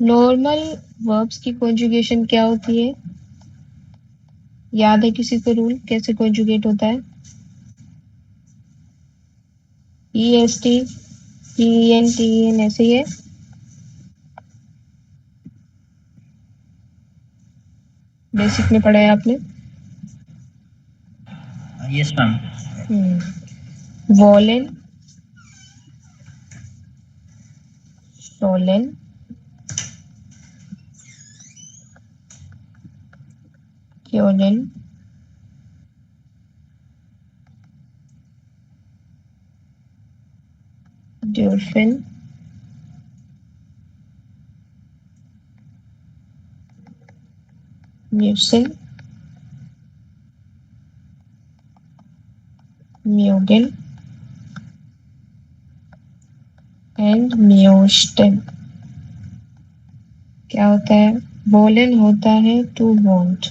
Normal verbs की conjugation क्या होती है? याद है किसी को रूल कैसे कॉन्जुगेट होता है? E S T, P N, T N, ऐसे ही है। बेसिक में पढ़ा है आपने। Yes ma'am. वॉलेन, सोलेन, क्योलेन, ड्यूरफिन, म्यूसिन, म्यूगिन एंड म्यूस्टन। क्या होता है? वोलन होता है टू वांट,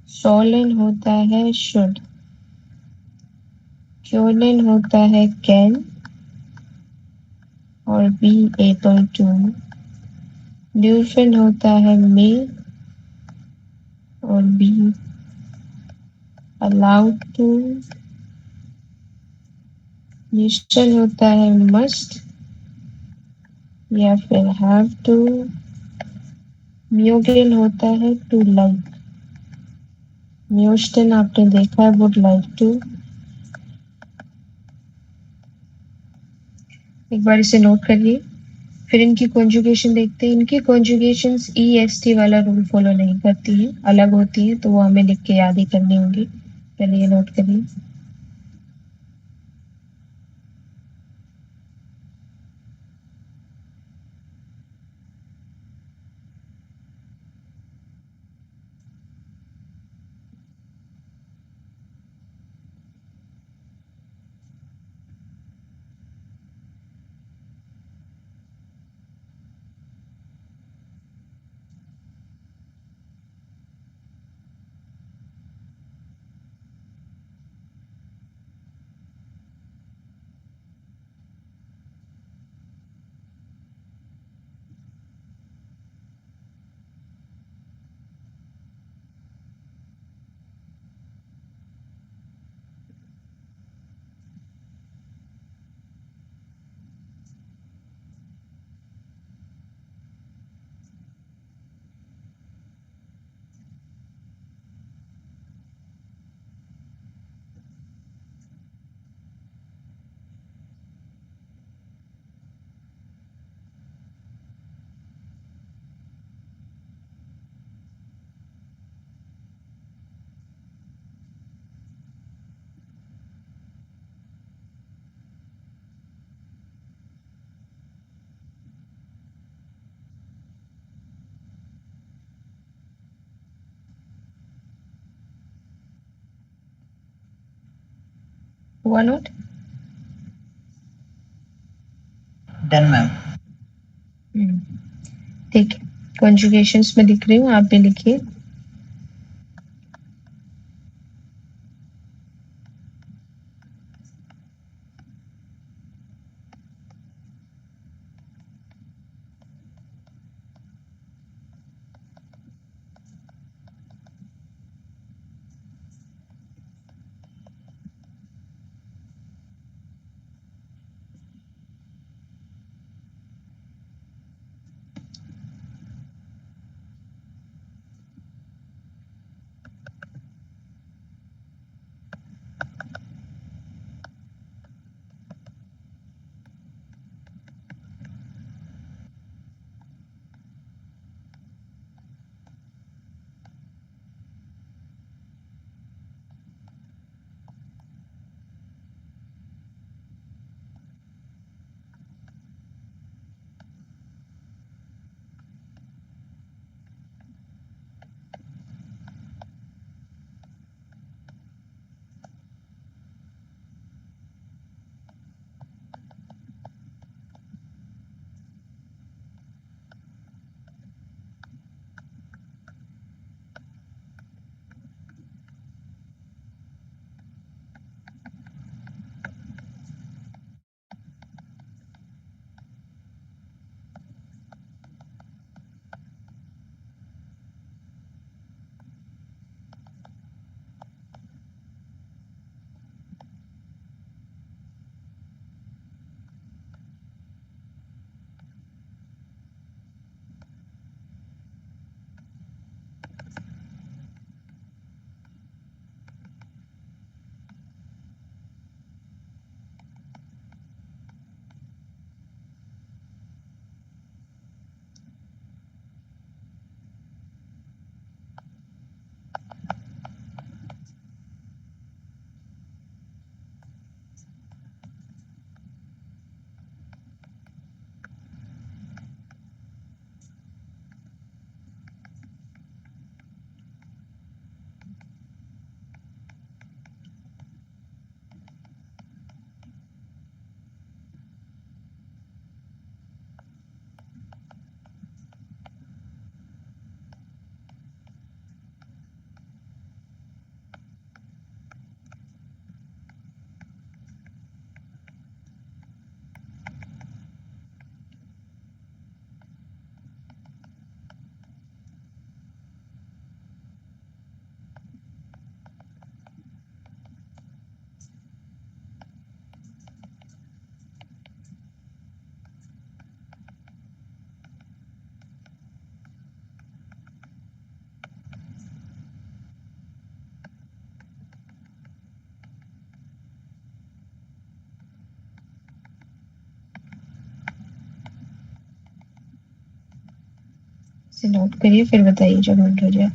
सोलन होता है शुड, क्योलन होता है कैन और बी एबल टू, ड्यूफिन होता है मे और बी अलाउड टू, मिशन होता है मस्ट या फिर हैव टू, म्यूगिन होता है टू लाइक, म्यूस्टन आपने देखा है वुड लाइक टू। एक बार इसे नोट करिए, फिर इनकी कॉन्जुगेशन देखते हैं। इनकी कॉन्जुगेशंस ई एस टी वाला रूल फॉलो नहीं करती है, अलग होती है, तो वो हमें लिख के याद ही करनी होगी। पहले ये नोट करिए। हुआ नोट? Done ma'am. ठीक है, कॉन्जुगेशंस में लिख रही हूँ, आप भी लिखिए। इसे नोट करिए, फिर बताइए जब नोट हो जाए।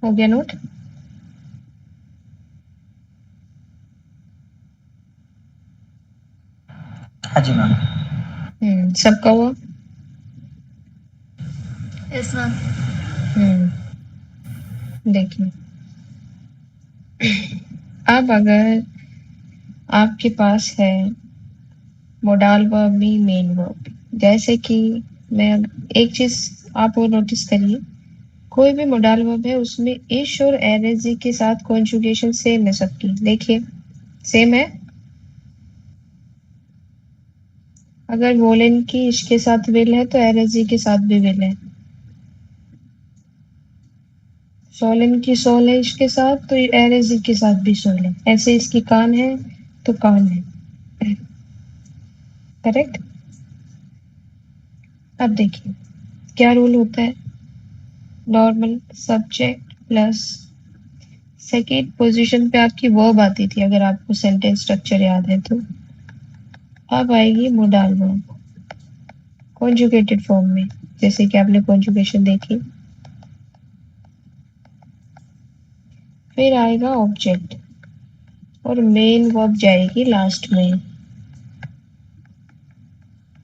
हो गया नोट? हाँ जी मैम। सबका हुआ? Yes ma'am. देखिए, अब अगर आपके पास है मोडाल वर्ब भी, मेन वर्ब भी, जैसे कि मैं एक चीज आप वो नोटिस करिए, कोई भी मोडाल वर्ब है उसमें इश और एरेजी के साथ कॉन्जुगेशन सेम है सबकी। देखिए सेम है। अगर वोलन की इश के साथ विल है तो एरेजी के साथ भी विल है। सोलन की सोल है इश के साथ तो एरेजी के साथ भी सोल है। ऐसे इसकी कान है तो कान है। करेक्ट। अब देखिए क्या रूल होता है, normal subject plus second position पे आपकी वर्ब आती थी, अगर आपको सेंटेंस स्ट्रक्चर याद है तो। अब आएगी मोडाल वर्ब कॉन्जुगेटेड फॉर्म में, जैसे कि आपने कॉन्जुगेशन देखी। फिर आएगा ऑब्जेक्ट और मेन वर्ब जाएगी लास्ट में,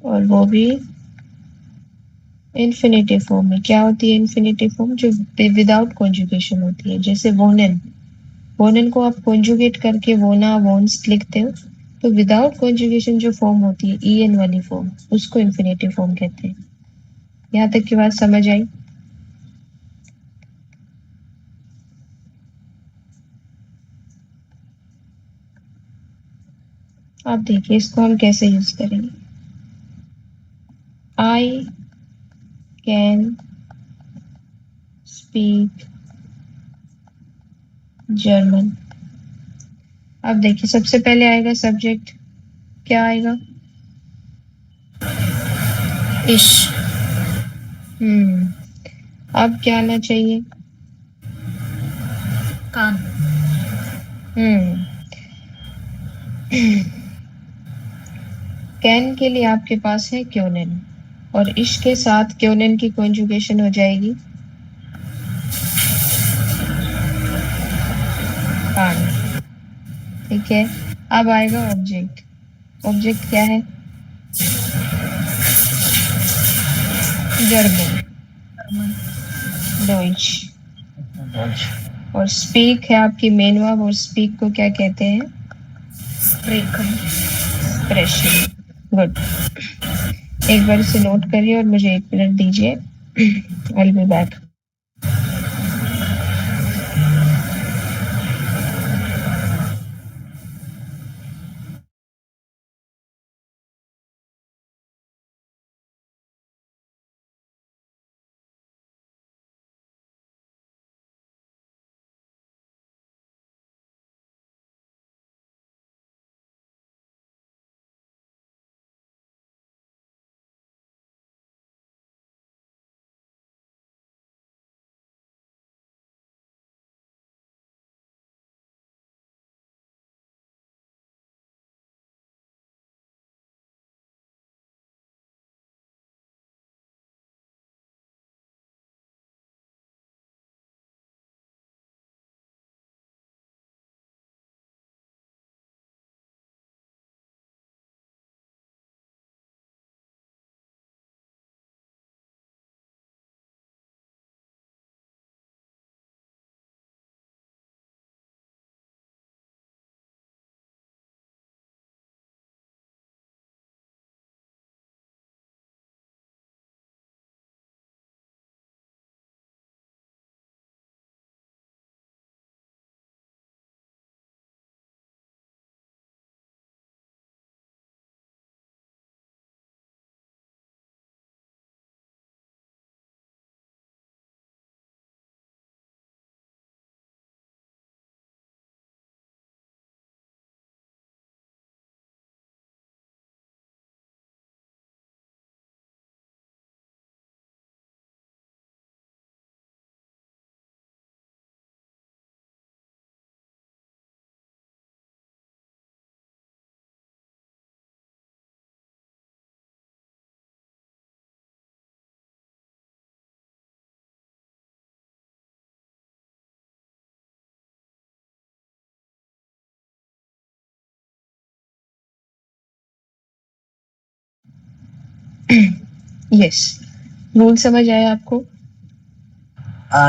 और वो भी इन्फिनेटिव फॉर्म में। क्या होती है इन्फिनेटिव फॉर्म? जो विदाउट कॉन्जुगेशन होती है। जैसे वोनन, वोनन को आप कॉन्जुगेट करके वोना वोन्स लिखते हो, तो विदाउट कॉन्जुगेशन जो फॉर्म होती है ई एन वाली फॉर्म, उसको इन्फिनेटिव फॉर्म कहते हैं। यहाँ तक की बात समझ आई? आप देखिए इसको हम कैसे यूज करेंगे। I can speak German. अब देखिए सबसे पहले आएगा सब्जेक्ट, क्या आएगा? इश। अब क्या आना चाहिए? कान। कैन के लिए आपके पास है क्योनेन, और इश के साथ क्योनेन की कॉन्जुगेशन हो जाएगी कान। ठीक है, अब आएगा ऑब्जेक्ट। ऑब्जेक्ट क्या है? German, Deutsche. और स्पीक है आपकी मेन वर्ब, और स्पीक को क्या कहते हैं? स्प्रेकन। एक्सप्रेशन। गुड। एक बार इसे नोट करिए और मुझे 1 मिनट दीजिए। I will be back. Yes, rule समझ आया आपको?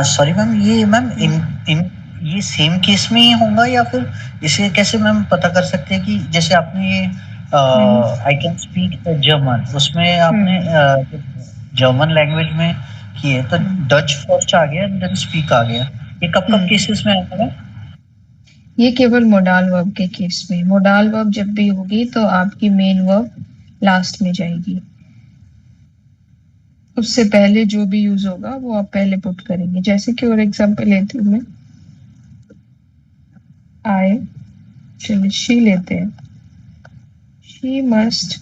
सॉरी मैम, ये मैम इन ये सेम केस में ही होगा या फिर इसे कैसे मैम पता कर सकते हैं कि जैसे आपने ये आई कैन स्पीक जर्मन, उसमें आपने जर्मन लैंग्वेज में किए तो डच फर्स्ट आ गया देन स्पीक आ गया, ये कब कब केसेस में आएगा मैम? ये केवल मोडाल वर्ब के केस में। मोडाल वर्ब जब भी होगी तो आपकी मेन वर्ब लास्ट में जाएगी, उससे पहले जो भी यूज होगा वो आप पहले पुट करेंगे। जैसे कि और एग्जांपल लेती हूँ मैं, आई, चलिए शी लेते हैं, शी मस्ट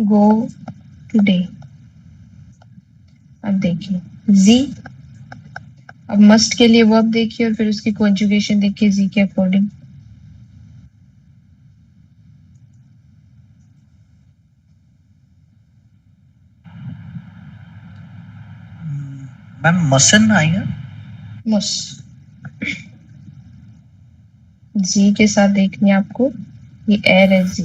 गो टुडे। अब देखिए जी, अब मस्ट के लिए वर्ब देखिए और फिर उसकी कॉन्जुगेशन देखिए जी के अकॉर्डिंग। मैम मसन आएगा? मस्ट, जी के साथ देखनी है आपको, ये एर है जी।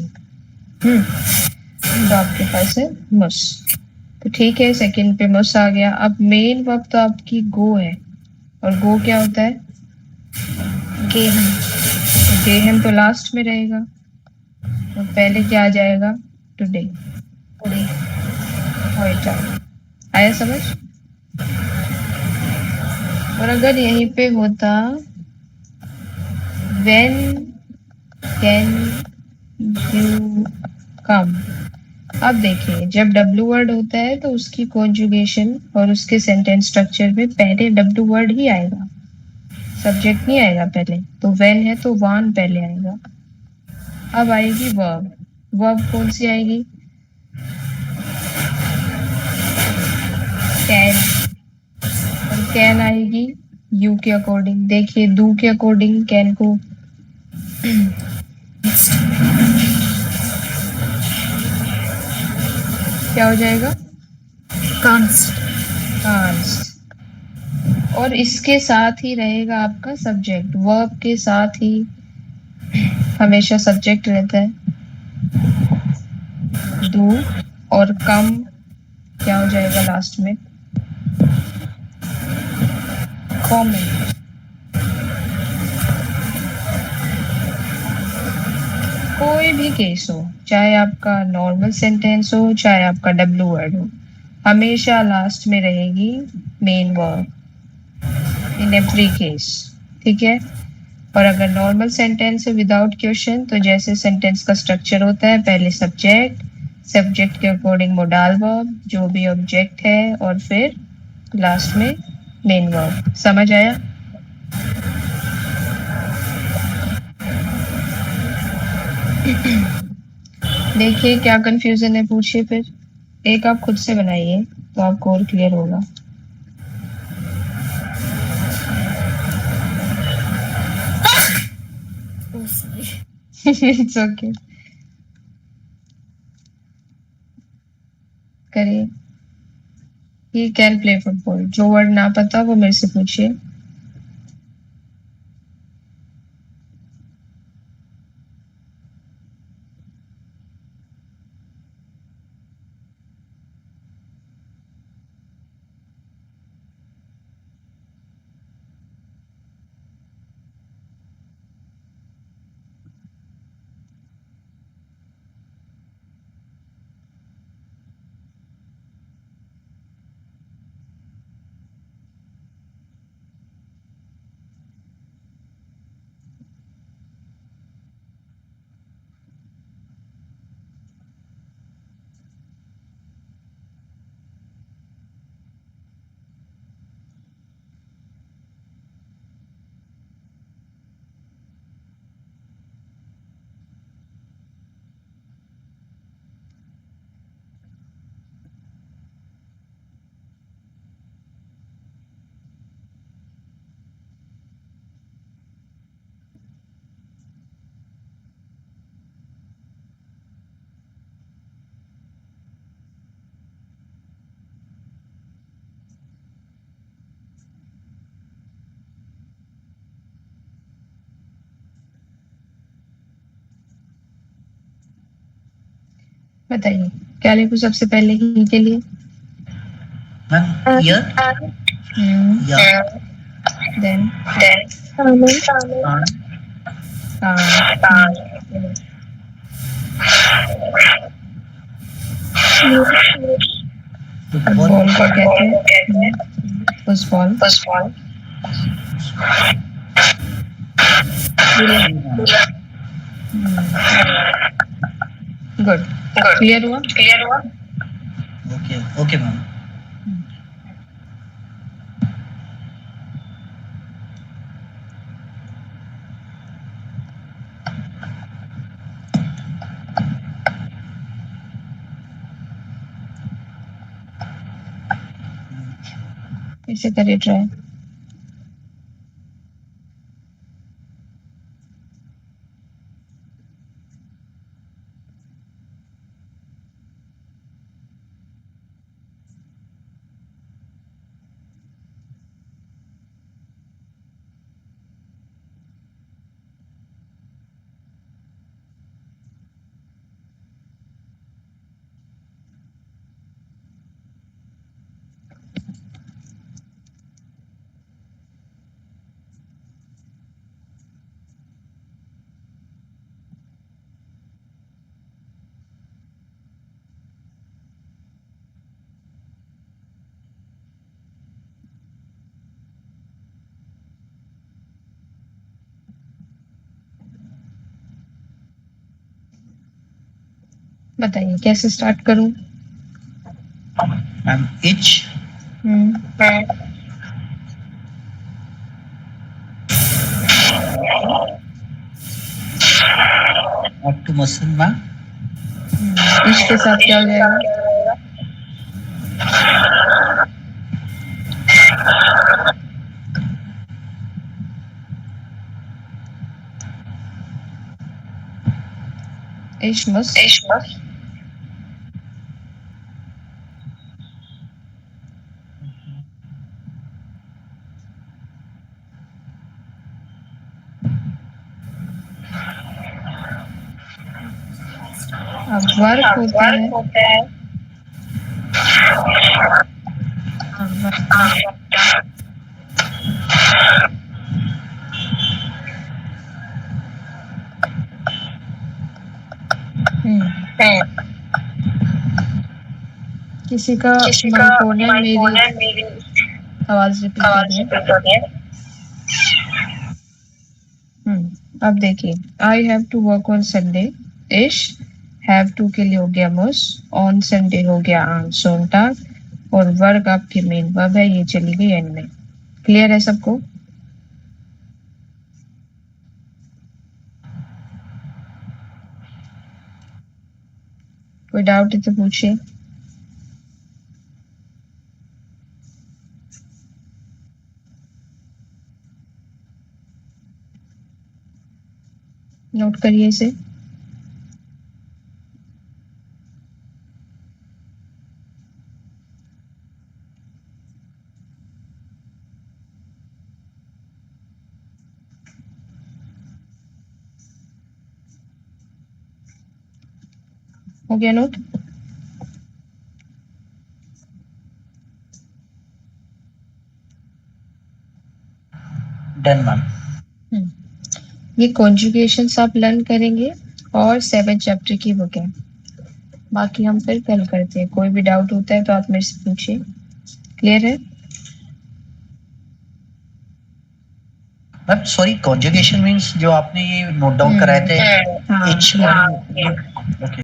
तो आपके पास है मस्ट, तो ठीक है, सेकंड पे मस्ट आ गया। अब मेन वर्ब तो आपकी गो है, और गो क्या होता है? गेहन। तो गेहन तो लास्ट में रहेगा, तो पहले क्या आ जाएगा? टुडे। टुडे। आया समझ? और अगर यहीं पे होता when can you come, अब देखिए, जब डब्ल्यू वर्ड होता है तो उसकी कॉन्जुगेशन और उसके सेंटेंस स्ट्रक्चर में पहले डब्ल्यू वर्ड ही आएगा, सब्जेक्ट नहीं आएगा पहले। तो व्हेन है तो वान पहले आएगा। अब आएगी वर्ब। वर्ब कौन सी आएगी? कैन। और कैन आएगी यू के अकॉर्डिंग। देखिए, डू के अकॉर्डिंग कैन को क्या हो जाएगा? कांस्ट। कांस्ट। और इसके साथ ही रहेगा आपका सब्जेक्ट। वर्ब के साथ ही हमेशा सब्जेक्ट रहता है। डू और कम क्या हो जाएगा लास्ट में? कॉमन। कोई भी केस हो, चाहे आपका नॉर्मल सेंटेंस हो, चाहे आपका डब्ल्यू वर्ड हो, हमेशा लास्ट में रहेगी main verb in every case. ठीक है। और अगर नॉर्मल सेंटेंस है विदाउट क्वेश्चन, तो जैसे सेंटेंस का स्ट्रक्चर होता है, पहले सब्जेक्ट, सब्जेक्ट के अकॉर्डिंग मोडाल वर्ब, जो भी ऑब्जेक्ट है, और फिर लास्ट में मेन वर्ब। समझ आया? देखिए क्या कंफ्यूजन है, पूछिए फिर। एक आप खुद से बनाइए तो आपको और क्लियर होगा। Oh, sorry. इट्स ओके, करिए। He can play football. जो वर्ड ना पता वो मेरे से पूछिए। बताइए, क्या लिखूं सबसे पहले ही के लिए? मैम ईयर या देन कान कान। फुटबॉल बॉल को कहते हैं फुटबॉल। गुड। क्लियर हुआ? Okay okay ma'am. इसे करिए ट्राई। बताइए कैसे स्टार्ट करूं? Ma'am each up to muscle ma'am. इश के साथ क्या हो जाएगा? इश मस्ट अब वर्क होता है किसी का माय फोन है, मेरी आवाज रिपीट कर दिया। अब देखिए, I have to work on Sunday, इश हैव टू के लिए हो गया मस्ट, ऑन संडे हो गया आम सोमवार और वर्क आपकी मेन वर्ब है, ये चली गई एंड में। क्लियर है सबको? कोई डाउट है तो पूछिए। नोट करिए इसे। हो गया नोट? Done ma'am. ये कॉन्जुगेशंस आप लर्न करेंगे और 7 चैप्टर की बुक है, बाकी हम फिर कल करते हैं। कोई भी डाउट होता है तो आप मेरे से पूछिए। क्लियर है? मैम सॉरी, कॉन्जुगेशन मींस जो आपने ये नोट डाउन कराए थे हाँ, इच। ओके।